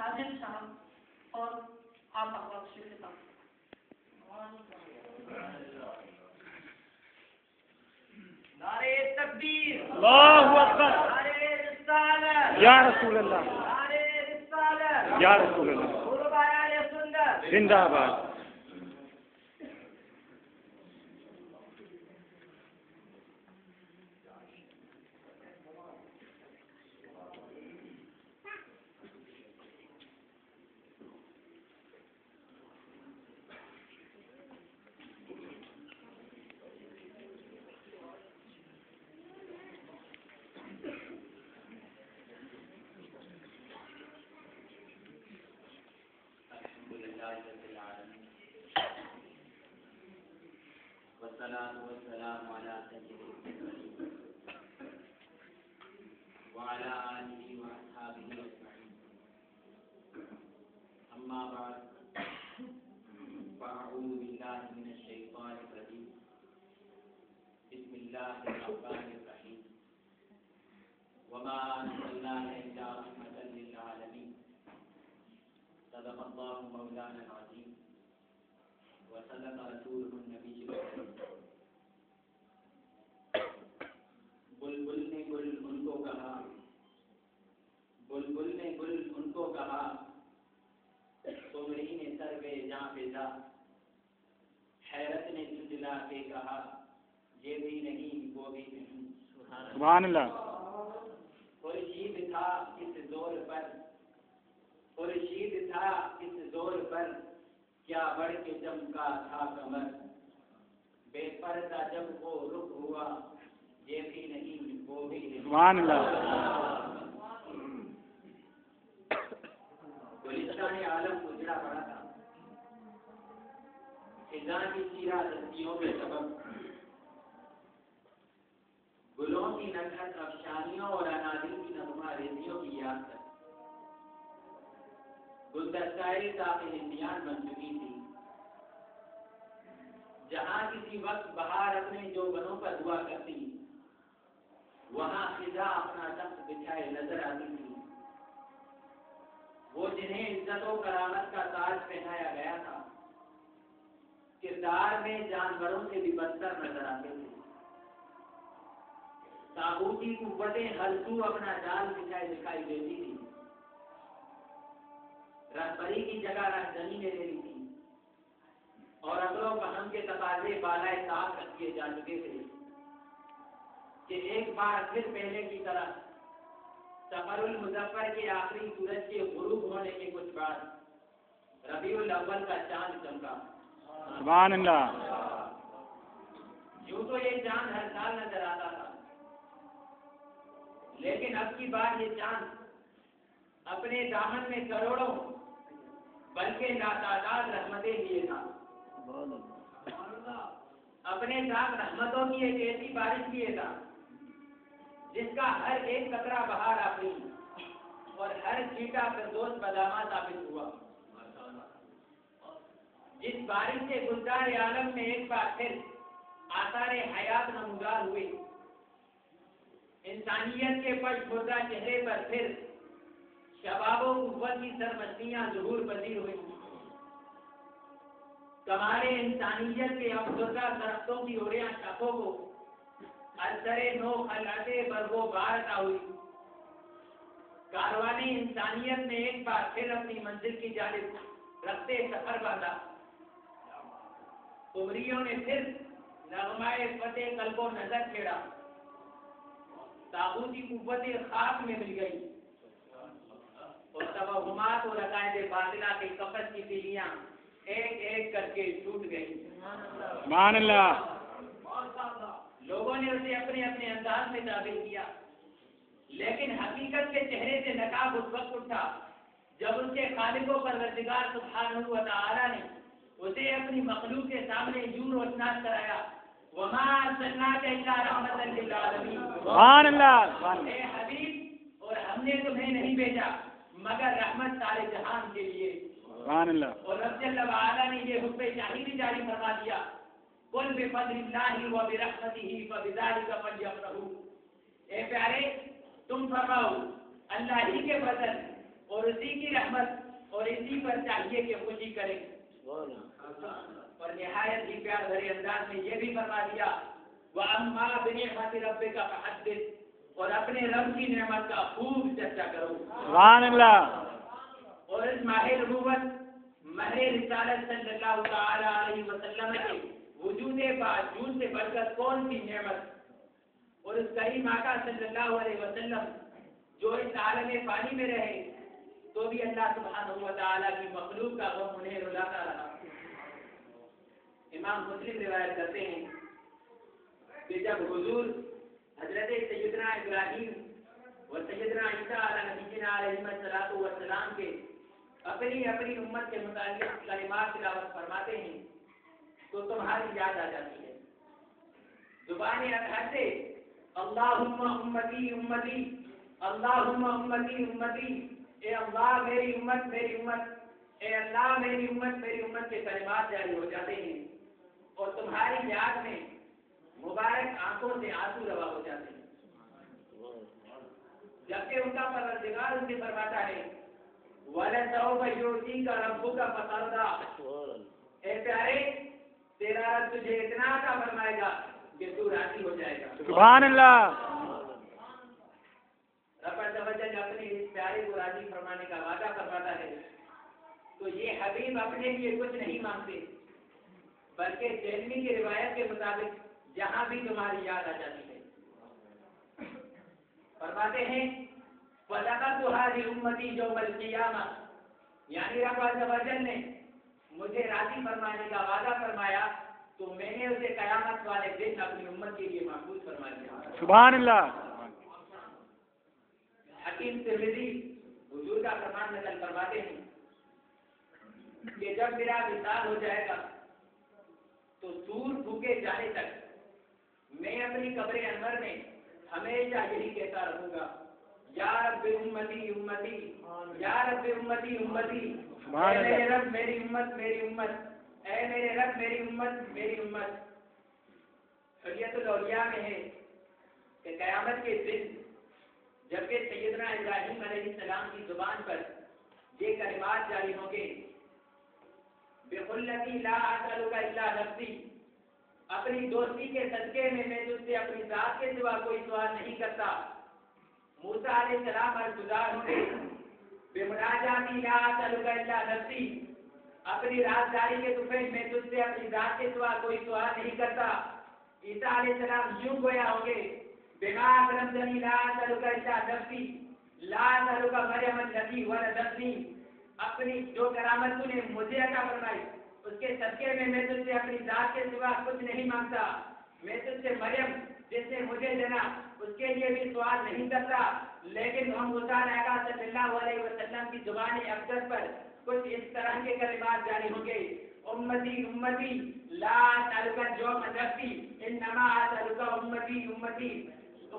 عادل صاحب اور آپ احباب سے خطاب. نعرہ تکبیر، اللہ اکبر، نعرہ رسالت، یا رسول اللہ، نعرہ رسالت، یا رسول اللہ، قربان اہل سنت زندہ آباد. والصلاة والسلام على سيد المرسلين وعلى آله وأصحابه أجمعين. أما بعد فأعوذ بالله من الشيطان الرجيم. بسم الله الرحمن الرحيم. وما أرسلناك إلا رحمة للعالمين. صدق الله مولانا العظيم وصدق رسوله النبي الكريم. بلبل نے گل ان کو کہا، بلبل نے گل ان کو کہا، تمری نے سر پہ جہاں پیدا. حیرت نے جھنجلا کے کہا، یہ بھی نہیں وہ بھی نہیں. سبحان اللہ. خورشید تھا اس زور پر، خورشید تھا اس زور پر، کیا بڑھ کے چمکا تھا کمر. بے پردہ جب وہ رخ ہوا، یہ بھی نہیں وہ بھی نہیں. سبحان اللہ. گلستان عالم اجڑا پڑا تھا، خزاں کی چیرا دستیوں کے سبب، گلوں کی نکھت افشانیوں اور انادل کی نغمہ ریزیوں کی یاد تک گلدستۂ داخل ہندیان بن چکی تھی. جہاں کسی وقت بہار اپنے جوبنوں پر ہوا کرتی، وہاں خزاں اپنا تخت بچھائے نظر آتی تھی. وہ جنہیں عزت و کرامت کا تاج پہنایا گیا تھا، کردار میں جانوروں سے بھی بدتر نظر آتے تھے. طاغوتی قوتیں ہر سو اپنا جال بچھائے دکھائی دیتی تھی. رہبری کی جگہ رہزنی نے لے لی تھی اور عقل و فہم کے تقاضے بالائے طاق رکھ دیے جا چکے تھے کہ ایک بار پھر پہلے کی طرح سفر المظفر کے آخری سورج کے غروب ہونے کے کچھ بعد ربیع الاول کا چاند چمکا. سبحان اللہ. یوں تو یہ چاند ہر سال نظر آتا تھا، لیکن اب کی بار یہ چاند اپنے دامن میں کروڑوں بلکہ لاتعداد رحمتیں لیے تھا. اپنے ساتھ رحمتوں کی ایک ایسی بارش لیے تھا جس کا ہر ایک قطرہ بہار آفری اور ہر چھینٹا فردوس بدامہ ثابت ہوا. جس بارش سے گلزار عالم میں ایک بار پھر آثار حیات نمودار ہوئے، انسانیت کے پش خوردہ چہرے پر پھر شباب و قوت کی سرمستیاں ظہور پذیر ہوئی. کمال انسانیت کے افسردہ درختوں کی اوریاں شاخوں کو اثر نو خلعتے پر وہ بار عطا ہوئی. کاروان انسانیت نے ایک بار پھر اپنی منزل کی جانب رختے سفر باندھا. قمریوں نے پھر نغمائے فتح قلب و نظر چھیڑا. طاغوتی قوتیں خاک میں مل گئی اور توہمات اور عقائد باطلہ کے قفس کی تیلیاں ایک ایک کر کے ٹوٹ گئی. سبحان اللہ. لوگوں نے اسے اپنے اپنے انداز میں تعبیر کیا، لیکن حقیقت کے چہرے سے نقاب اس وقت اٹھا جب اس کے خالق و پروردگار سبحانہ و تعالی نے اسے اپنی مخلوق کے سامنے یوں روشناس کرایا، وما ارسلناک الا رحمۃ للعالمین. سبحان اللہ. اے حبیب، اور ہم نے تمہیں نہیں بھیجا مگر رحمت سارے جہان کے لیے. سبحان اللہ. اور رب جل وعلا نے یہ حکم شاہی بھی جاری فرما دیا، قل بفضل اللہ وبرحمتہ فبذلک فلیفرحوا. اے پیارے، تم فرماؤ اللہ ہی کے فضل اور اسی کی رحمت اور اسی پر چاہیے کہ خوشی کریں. اور نہایت ہی پیار بھرے انداز میں یہ بھی فرما دیا وَأَمَّا بِنِعْمَةِ رَبِّكَ فَحَدِّثْ، اور اپنے رب کی نعمت کا خوب چرچا کرو. سبحان اللہ. اور اس ماہ نبوت ماہ رسالت صلی اللہ تعالی علیہ وسلم کے وجود باوجود سے بڑھ کر کون سی نعمت، اور اس کریم آقا صلی اللہ علیہ وسلم جو اس عالم فانی میں رہے تو بھی اللہ سبحانہ و تعالیٰ کی مخلوق کا غم انہیں رلاتا رہا. امام مسلم روایت کرتے ہیں کہ جب حضور حضرت سیدنا ابراہیم و سیدنا عیسیٰ علیہ نبینا علیہ الصلوۃ والسلام کے اپنی امت کے متعلق کلمات تلاوت فرماتے ہیں تو تمہاری یاد آ جاتی ہے. زبان اطہر سے اللہم امتی امتی اللہم امتی امتی، اے اللہ میری امت میری امت، اے اللہ میری امت کے کلمات جاری ہو جاتے ہیں اور تمہاری یاد میں مبارک آنکھوں سے آنسو روا ہو جاتے ہیں. جبکہ ان کا پروردگار ان سے فرماتا ہے وَلَسَوْفَ يُعْطِيكَ رَبُّكَ فَتَرْضَىٰ، اے پیارے تیرا رب تجھے اتنا عطا فرمائے گا کہ تو راضی ہو جائے گا. سبحان اللہ. رب عز و جل اپنے اس پیارے کو راضی فرمانے کا وعدہ فرماتا ہے تو یہ حبیب اپنے لیے کچھ نہیں مانگتے بلکہ دہلوی کی روایت کے مطابق جہاں بھی تمہاری یاد آ جاتی ہے فرماتے ہیں وَلَقَدْ هَٰذِهِ أُمَّتِي يَوْمَ الْقِيَامَةِ، یعنی رب عز و جل نے مجھے راضی فرمانے کا وعدہ فرمایا تو میں نے اسے قیامت والے دن اپنی امت کے لیے محفوظ فرما دیا. سبحان اللہ. حکیم ترمذی حضور کا فرمان نقل فرماتے ہیں کہ جب میرا وصال ہو جائے گا تو سور پھونکے جانے تک میں اپنی قبر انور میں ہمیشہ یہی کہتا رہوں گا یا رب امتی امتی، یا رب امتی امتی، اے میرے رب میری امت میری امت، اے میرے رب میری امت میری امت. حلیت الاولیاء میں ہے کہ قیامت کے دن جبکہ سیدنا ابراہیم علیہ السلام کی زبان پر یہ کلمات جاری ہوں گے بِقُلَّتِي لَا أَسْأَلُكَ إِلَّا نَفْسِي، اپنی دوستی کے صدقے میں میں تجھ سے اپنی ذات کے سوا کوئی سوال نہیں کرتا. موسیٰ علیہ السلام عرضگزار ہوں گے بِمُنَاجَاتِي لَا أَسْأَلُكَ إِلَّا نَفْسِي، اپنی رازداری کے طفیل میں تجھ سے اپنی ذات کے سوا کوئی سوال نہیں کرتا. عیسیٰ علیہ السلام یوں گویا ہوں گے بما اکرمتنی لا اسألک الا نفسی لا اسألک مریم التي ولدتنی، اپنی جو کرامت تو نے مجھے عطا فرمائی اس کے صدقے میں تجھ سے اپنی ذات کے سوا کچھ نہیں مانگتا. میں تجھ سے مریم جس نے مجھے جنا اس کے لیے بھی سوال نہیں کرتا. لیکن ہم حسین آقا صلی اللہ علیہ وسلم کی زبان اقدس پر کچھ اس طرح کے کلمات جاری ہوں گے امتی امتی لا اسألک اليوم نفسی انما اسألک امتی امتی،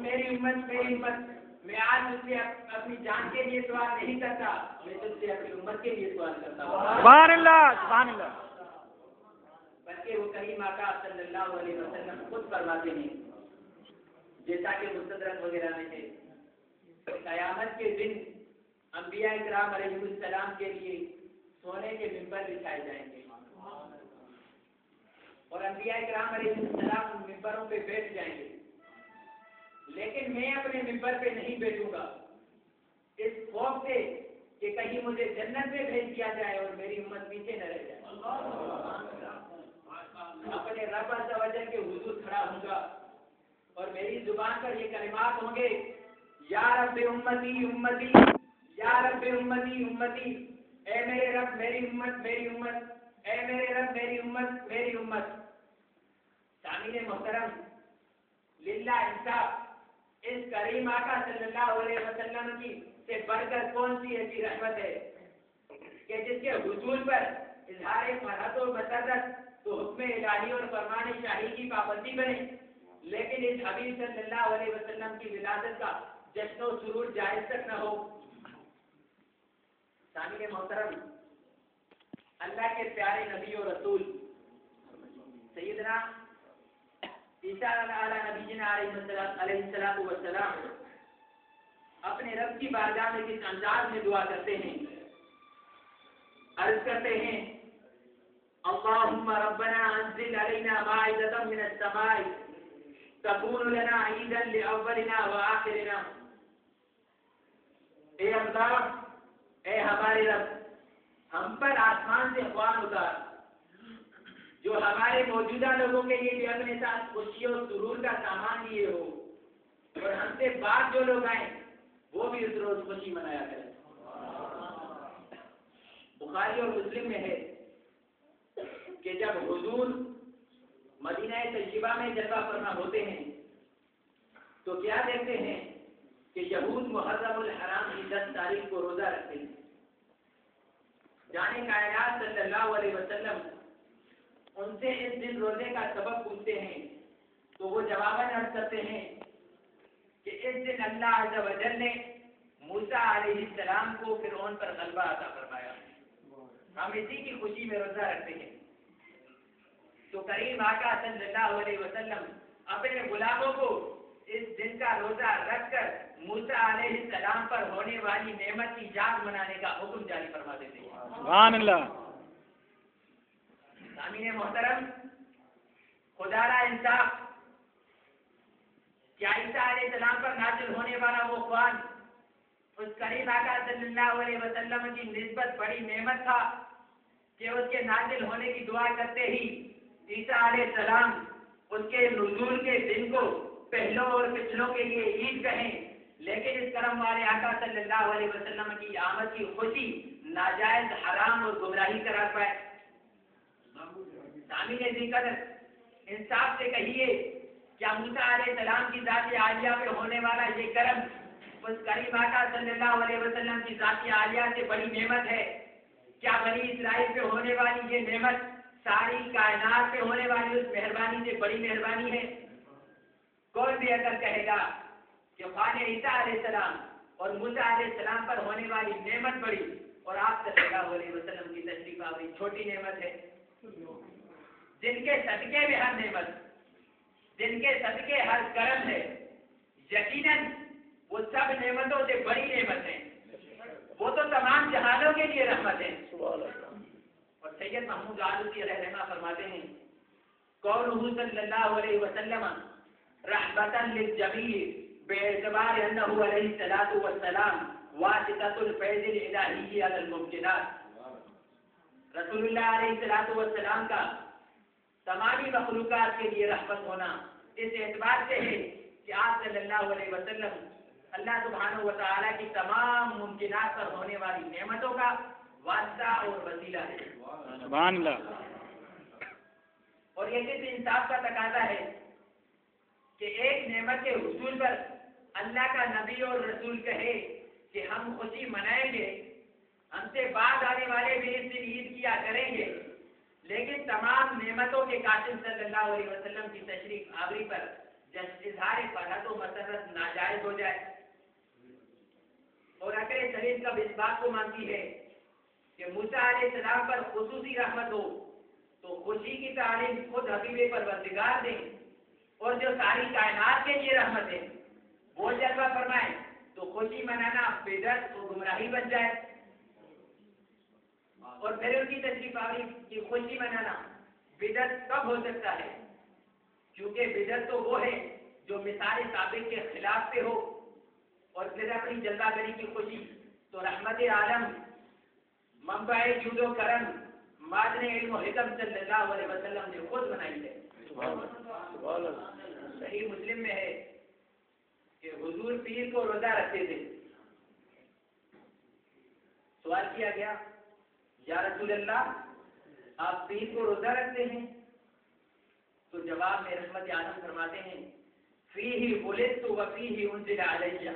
میری امت میری امت، میں آج تجھ سے اپنی جان کے لیے سوال نہیں کرتا، میں تجھ سے اپنی امت کے لیے سوال کرتا ہوں. سبحان اللہ. سبحان اللہ. بلکہ وہ کریم آقا صلی اللہ علیہ وسلم خود فرماتے ہیں جیسا کہ مستدرک وغیرہ میں ہے قیامت کے دن انبیاء کرام علیہ السلام کے لیے سونے کے ممبر بچھائے جائیں گے اور انبیاء کرام علیہ السلام ان ممبروں پہ بیٹھ جائیں گے، لیکن میں اپنے ممبر پہ نہیں بیٹھوں گا اس خوف سے کہ کہیں مجھے جنت میں بھیج دیا جائے اور میری امت پیچھے نہ رہ جائے. اپنے رب عز و جل کے حضور کھڑا ہوں گا اور میری زبان پر یہ کلمات ہوں گے یا رب امتی امتی، یا رب امتی امتی، اے میرے رب میری امت میری امت، اے میرے رب میری امت میری امت. سامعین محترم، للہ انصاف اس کریم آقا صلی اللہ علیہ وسلم کی سے بڑھ کر کون سی ایسی رحمت ہے کہ جس کے حصول پر اظہار فرحت و مسرت تو حکم الہی اور فرمان شاہی کی پابندی بنے، لیکن اس حبیب صلی اللہ علیہ وسلم کی ولادت کا جشن و سرور جائز تک نہ ہو. سامعین محترم، اللہ کے پیارے نبی و رسول سیدنا عیسیٰ علیہ نبینا علیہ الصلوۃ والسلام اپنے رب کی بارگاہ میں کس انداز میں دعا کرتے ہیں؟ عرض کرتے ہیں اللہم ربنا انزل علینا مائدۃ من السماء تکون لنا عیدا لاولنا وآخرنا۔ اے اللہ، اے ہمارے رب، ہم پر آسمان سے خوان اتار جو ہمارے موجودہ لوگوں کے لیے بھی اپنے ساتھ خوشی اور سرور کا سامان لیے ہو، اور ہم سے بعد جو لوگ آئیں وہ بھی اس روز خوشی منایا کریں۔ بخاری اور مسلم میں ہے کہ جب حضور مدینہ طیبہ میں جلوہ فرما ہوتے ہیں تو کیا دیکھتے ہیں کہ یہود محرم الحرام کی 10 تاریخ کو روزہ رکھتے ہیں۔ جانے کائنات صلی اللہ علیہ وسلم ان سے اس دن روزے کا سبب پوچھتے ہیں تو وہ جواباً عرض کرتے ہیں کہ اس دن اللہ عز و جل نے موسیٰ علیہ السلام کو فرعون پر غلبہ عطا فرمایا، ہم اسی کی خوشی میں روزہ رکھتے ہیں۔ تو کریم آقا صلی اللہ علیہ وسلم اپنے غلاموں کو اس دن کا روزہ رکھ کر موسیٰ علیہ السلام پر ہونے والی نعمت کی یاد منانے کا حکم جاری فرما دیتے ہیں۔ سبحان اللہ۔ سامعین محترم، خدا را انصاف، کیا عیسیٰ علیہ السلام پر نازل ہونے والا وہ قرآن اس کریم آقا صلی اللہ علیہ وسلم کی نسبت بڑی نعمت تھا کہ اس کے نازل ہونے کی دعا کرتے ہی عیسیٰ علیہ السلام اس کے نزول کے دن کو پہلوں اور پچھلوں کے لیے عید کہیں، لیکن اس کرم والے آقا صلی اللہ علیہ وسلم کی آمد کی خوشی ناجائز، حرام اور گمراہی قرار پائے۔ سامعین ذکر، انصاف سے کہیے، کیا موسیٰ علیہ السلام کی ذات عالیہ پہ ہونے والا یہ کرم اس کریم آقا صلی اللہ علیہ وسلم کی ذات عالیہ سے بڑی نعمت ہے؟ کیا بنی اسرائیل پہ ہونے والی یہ نعمت ساری کائنات پہ ہونے والی اس مہربانی سے بڑی مہربانی ہے؟ کوئی بھی اگر کہے گا کہ خواجہ عیسیٰ علیہ السلام اور موسیٰ علیہ السلام پر ہونے والی نعمت بڑی اور آپ صلی اللہ علیہ وسلم کی تشریف آوری چھوٹی نعمت ہے، جن کے صدقے میں ہر نعمت، جن کے صدقے ہر کرم ہے، یقیناً وہ سب نعمتوں سے بڑی نعمت ہے، وہ تو تمام جہانوں کے لیے رحمت ہے۔ اور سید محمود آلوسی علیہ رحمہ فرماتے ہیں قولہ صلی اللہ علیہ وسلم رحمتا للجمیع باعتبار انہ علیہ الصلاۃ والسلام واسطۃ الفیض الالہی علی الممکنات۔ رسول اللہ علیہ الصلاۃ والسلام کا تمامی مخلوقات کے لیے رحمت ہونا اس اعتبار سے ہے کہ آپ صلی اللہ علیہ وسلم اللہ سبحانہ و تعالیٰ کی تمام ممکنات پر ہونے والی نعمتوں کا واسطہ اور وسیلہ ہے۔ سبحان اللہ۔ اور یہ کس انصاف کا تقاضا ہے کہ ایک نعمت کے حصول پر اللہ کا نبی اور رسول کہے کہ ہم خوشی منائیں گے، ہم سے بعد آنے والے بھی اس دن عید کیا کریں گے، لیکن تمام نعمتوں کے قاسم صلی اللہ علیہ وسلم کی تشریف آوری پر اظہار فرحت و مسرت ناجائز ہو جائے۔ اور عقل سلیم کب اس بات کو مانتی ہے کہ موسیٰ علیہ السلام پر خصوصی رحمت ہو تو خوشی کی تعلیم خود حبیب پروردگار دیں، اور جو ساری کائنات کے لیے رحمت ہے وہ جلوہ فرمائیں تو خوشی منانا بدعت و گمراہی بن جائے، اور پھر ان کی تشریف آوری کی خوشی منانا بدعت کب ہو سکتا ہے؟ کیونکہ بدعت تو وہ ہے جو مثال سابق کے خلاف پہ ہو، اور پھر اپنی جلوہ گری کی خوشی تو رحمت عالم منبع جود و کرم مادن علم و حکم صلی اللہ علیہ وسلم نے خود منائی ہے۔ صحیح مسلم میں ہے کہ حضور پیر کو روزہ رکھتے تھے۔ سوال کیا گیا یا رسول اللہ آپ پیر کو روزہ رکھتے ہیں؟ تو جواب میں رحمت عالم فرماتے ہیں فیہ ولدت و فیہ انزل علیہ،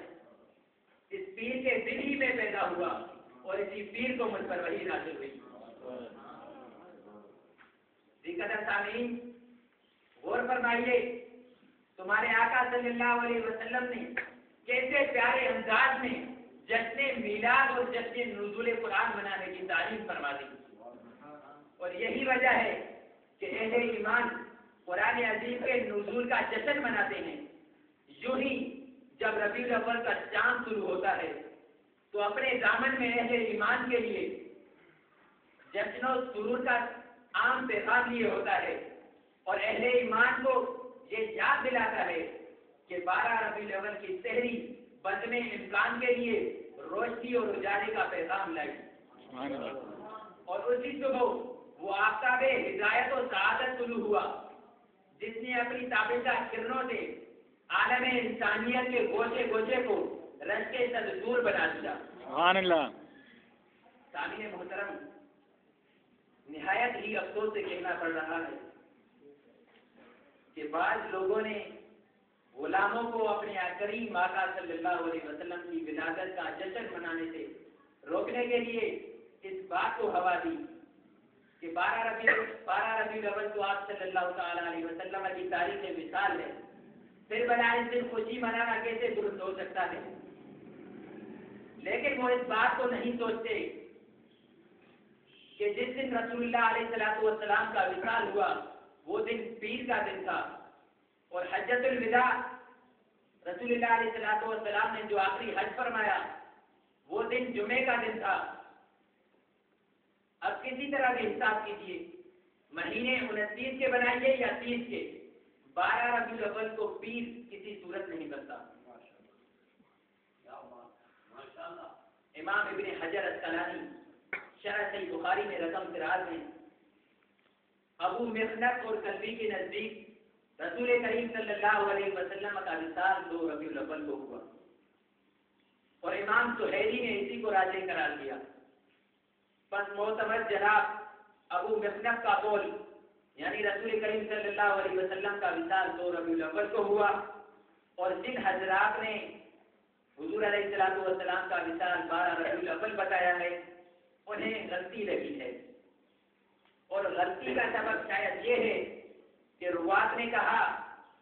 اس پیر کے دل ہی میں پیدا ہوا اور اسی پیر کو مجھ پر وحی نازل ہوئی۔ قدر سامعین غور فرمائیے، تمہارے آقا صلی اللہ علیہ وسلم نے کیسے پیارے انداز میں جشن میلاد اور جشن نزول قرآن منانے کی تعلیم فرما دی، اور یہی وجہ ہے کہ اہل ایمان قرآن عظیم کے نزول کا جشن مناتے ہیں۔ یوں ہی جب ربیع الاول کا چاند شروع ہوتا ہے تو اپنے دامن میں اہل ایمان کے لیے جشن و سرور کا عام پیغام لیے ہوتا ہے اور اہل ایمان کو یہ یاد دلاتا ہے کہ 12 ربیع الاول کی سحری بد میں امکان کے لیے روشنی اور اجالے کا پیغام لائی اور اسی صبح وہ آفتاب ہدایت و سعادت طلوع ہوا جس نے اپنی تابندہ کرنوں سے عالم انسانیت کے گوشے گوشے کو رش کے دور بنا دیا. سبحان اللہ. سامعین محترم، نہایت ہی افسوس سے کہنا پڑ رہا ہے کہ بعض لوگوں نے غلاموں کو اپنے کریم آقا صلی اللہ علیہ وسلم کی ولادت کا جشن منانے سے روکنے کے لیے اس بات کو ہوا دی کہ 12 ربیع الاول تو آپ صلی اللہ تعالی علیہ وسلم کی تاریخ مثال ہے، پھر بنا اس دن خوشی منانا کیسے درست ہو سکتا ہے. لیکن وہ اس بات کو نہیں سوچتے کہ جس دن رسول اللہ علیہ السلام کا وصال ہوا وہ دن پیر کا دن تھا اور حجۃ الوداع رسول اللہ علیہ السلام نے جو آخری حج فرمایا وہ دن جمعے کا دن تھا. اب کسی طرح کے حساب کیجیے، مہینے 29 کے بنائیے یا 30 کے، 12 ربیع الاول کو پیر کسی صورت نہیں بنتا. امام ابن حجر اسقلانی شرح صحیح بخاری میں رقم 13 میں ابو مخنف اور کلبی کے نزدیک رسول کریم صلی اللہ علیہ وسلم کا وصال 2 ربیع الاول کو ہوا اور امام سہیلی نے اسی کو راجح قرار دیا. پس معتمد جناب ابو مخنف کا قول یعنی رسول کریم صلی اللہ علیہ وسلم کا وصال 2 ربیع الاول کو ہوا اور جن حضرات نے حضور علیہ السلام کا وصال 12 ربیع الاول بتایا ہے انہیں غلطی لگی ہے اور غلطی کا سبب شاید یہ ہے کہ روات نے کہا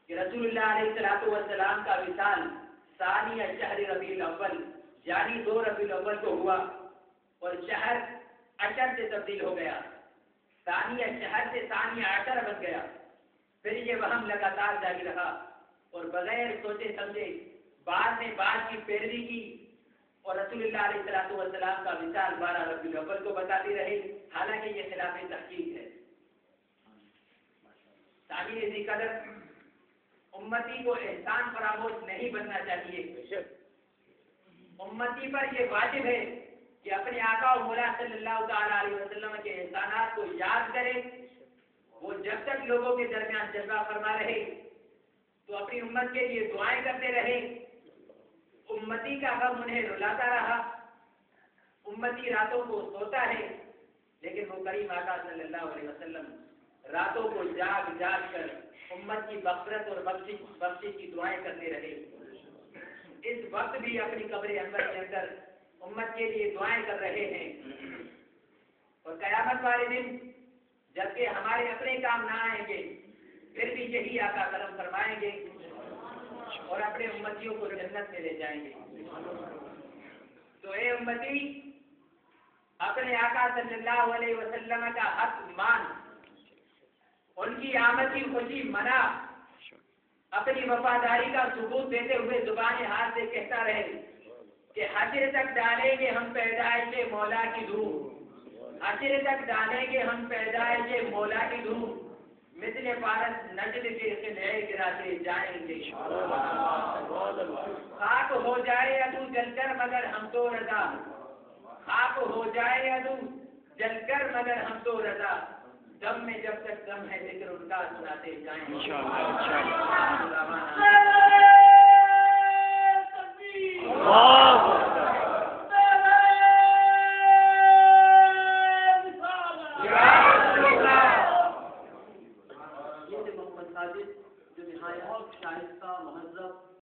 کہ رسول اللہ علیہ السلام کا وصال ثانی شہر ربیع الاول یعنی 2 ربیع الاول کو ہوا اور شہر عشر سے تبدیل ہو گیا، ثانی شہر سے ثانی عشر بن گیا. پھر یہ وہم لگاتار جاری رہا اور بغیر سوچے سمجھے بعد میں بات کی پیروی کی اور رسول اللہ علیہ السلام کا وصال 12 ربیع الاول کو بتاتی رہی، حالانکہ یہ خلاف تحقیق ہے. تعمیر اسی قدر امتی کو احسان فراموش نہیں بننا چاہیے. امتی پر یہ واجب ہے کہ اپنے آقا و مولا صلی اللہ تعالی علیہ وسلم کے احسانات کو یاد کرے. وہ جب تک لوگوں کے درمیان جلوہ فرما رہے تو اپنی امت کے لیے دعائیں کرتے رہے. امتی کا غم انہیں رلاتا رہا. امتی راتوں کو سوتا ہے لیکن وہ کریم آقا صلی اللہ علیہ وسلم راتوں کو جاگ جاگ کر امت کی مغفرت اور بخشش کی دعائیں کرتے رہے. اس وقت بھی اپنی قبر انور کے اندر امت کے لیے دعائیں کر رہے ہیں اور قیامت والے دن جبکہ ہمارے اپنے کام نہ آئیں گے پھر بھی یہی آقا کرم فرمائیں گے اور اپنے امتیوں کو جنت میں لے جائیں گے. تو اے امتی، اپنے آقا صلی اللہ علیہ وسلم کا حق مان، ان کی آمد کی خوشی منا، اپنی وفاداری کا ثبوت دیتے ہوئے زبان حال سے کہتا رہے کہ حشر تک ڈالیں گے ہم پیدائش مولا کی دھوم، حشر تک ڈالیں گے ہم پیدائش مولا کی دھوم، مثل پارس نجد کے قلعے گراتے جائیں گے. خاک ہو جائے ادو جل کر مگر ہم تو رضا، خاک ہو جائے ادو جل کر مگر ہم تو رضا، دم میں جب تک دم ہے ذکر ان کا سناتے جائیں گے. انشاءاللہ.